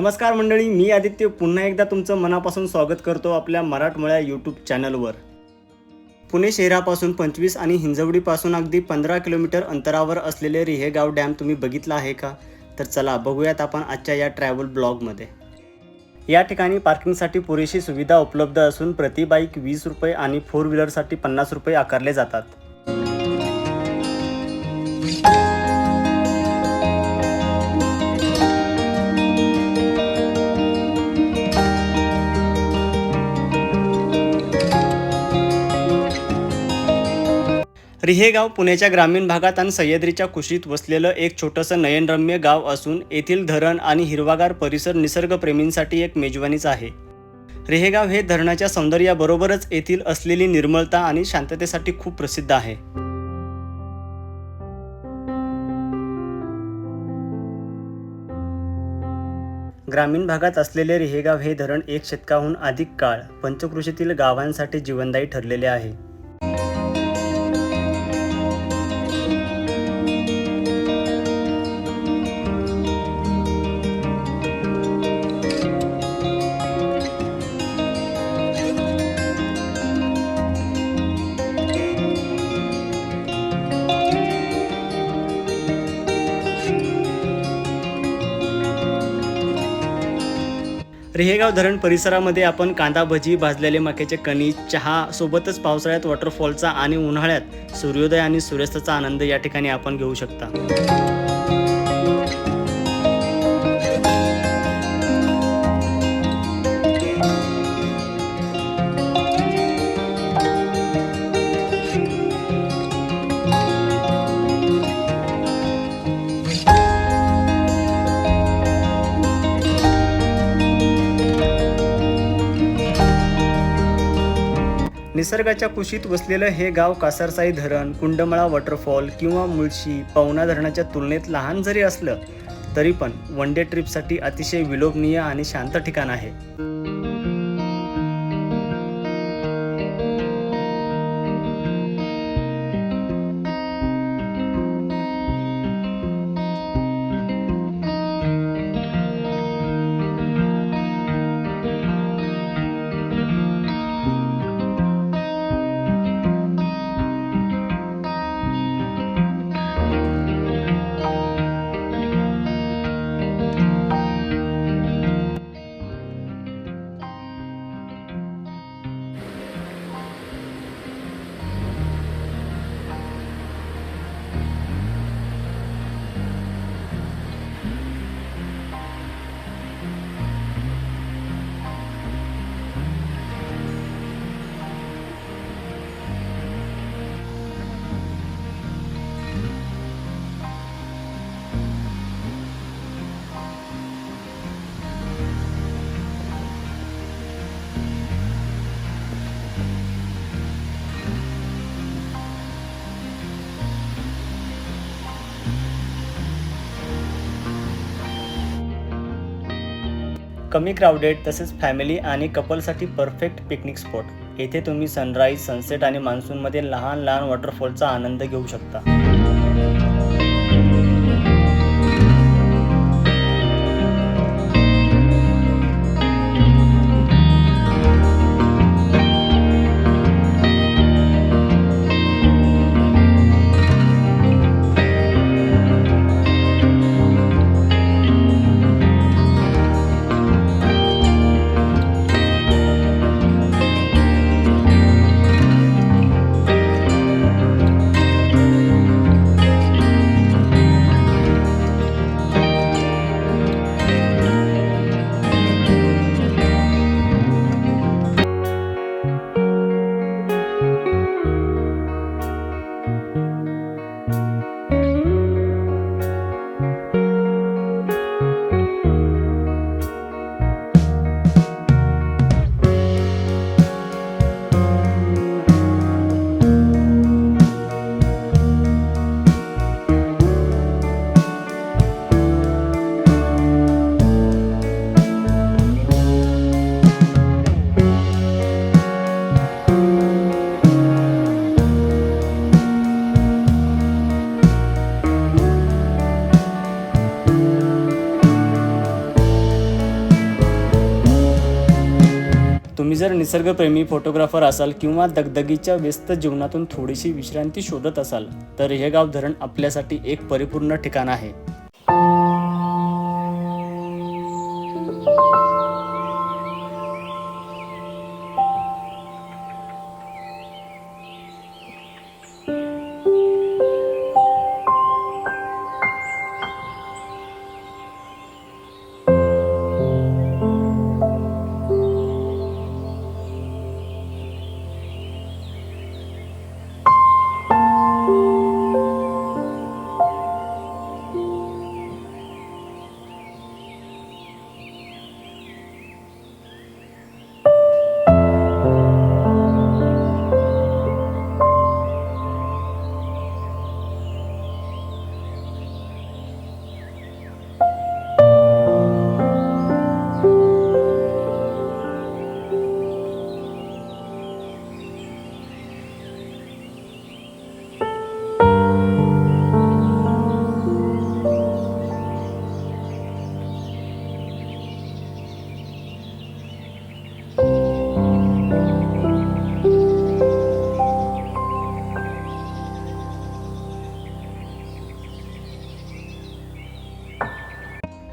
नमस्कार मंडळी, मी आदित्य पुन्हा एकदा तुमचं मनापासून स्वागत करतो आपल्या मराठमोळ्या यूट्यूब चॅनलवर। पुणे शहरापासून 25 आणि हिंजवडीपासून अगदी 15 किलोमीटर अंतरावर असलेले रिहेगाव डॅम तुम्ही बघितला आहे का? तर चला बघूयात आपण आजच्या या ट्रॅव्हल ब्लॉगमध्ये। या ठिकाणी पार्किंगसाठी पुरेशी सुविधा उपलब्ध असून प्रति बाईक 20 रुपये आणि 4 व्हीलरसाठी 50 रुपये आकारले जातात। रिहेगाव पुण्याच्या ग्रामीण भागात आणि सह्याद्रीच्या कुशीत वसलेलं एक छोटंसं नयनरम्य गाव असून येथील धरण आणि हिरवागार परिसर निसर्गप्रेमींसाठी एक मेजवानीच आहे। रिहेगाव हे धरणाच्या सौंदर्याबरोबरच येथील असलेली निर्मलता आणि शांततेसाठी खूप प्रसिद्ध आहे। ग्रामीण भागात असलेले रिहेगाव हे धरण एक शतकाहून अधिक काळ पंचक्रोशीतील गावांसाठी जीवनदायी ठरलेले आहे। रिहेगाव धरण परिसरामध्ये आपण कांदा भजी, भाजलेले मक्याचे कणीस, चहा सोबतच पावसाळ्यात वॉटरफॉलचा आणि उन्हाळ्यात सूर्योदय आणि सूर्यास्ताचा आनंद या ठिकाणी आपण घेऊ शकता। निसर्गाच्या कुशीत वसलेलं हे गाव कासारसाई धरण, कुंडमळा वॉटरफॉल किंवा मुळशी, पवना धरणाच्या तुलनेत लहान जरी असलं तरी पण वन डे ट्रिपसाठी अतिशय विलोभनीय आणि शांत ठिकाण आहे। कमी क्राउडेड तसेच फॅमिली आणि कपलसाठी परफेक्ट पिकनिक स्पॉट। येथे तुम्ही सनराईज, सनसेट आणि मान्सूनमध्ये लहान लहान वॉटरफॉलचा आनंद घेऊ शकता। तुम्ही जर निसर्गप्रेमी फोटोग्राफर असाल किंवा दगदगीच्या व्यस्त जीवनातून थोडीशी विश्रांती शोधत असाल तर रिहेगाव धरण आपल्यासाठी एक परिपूर्ण ठिकाण आहे.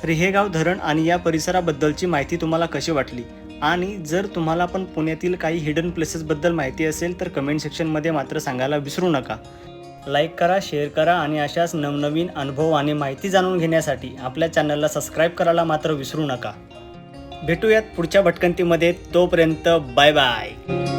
रिहेगाव धरण आणि या परिसराबद्दलची माहिती तुम्हाला कशी वाटली आणि जर तुम्हाला पण पुण्यातील काही हिडन प्लेसेसबद्दल माहिती असेल तर कमेंट सेक्शनमध्ये मात्र सांगायला विसरू नका. लाईक करा, शेअर करा आणि अशाच नवनवीन अनुभव आणि माहिती जाणून घेण्यासाठी आपल्या चॅनलला सबस्क्राईब करायला मात्र विसरू नका. भेटूयात पुढच्या भटकंतीमध्ये. तोपर्यंत बाय बाय.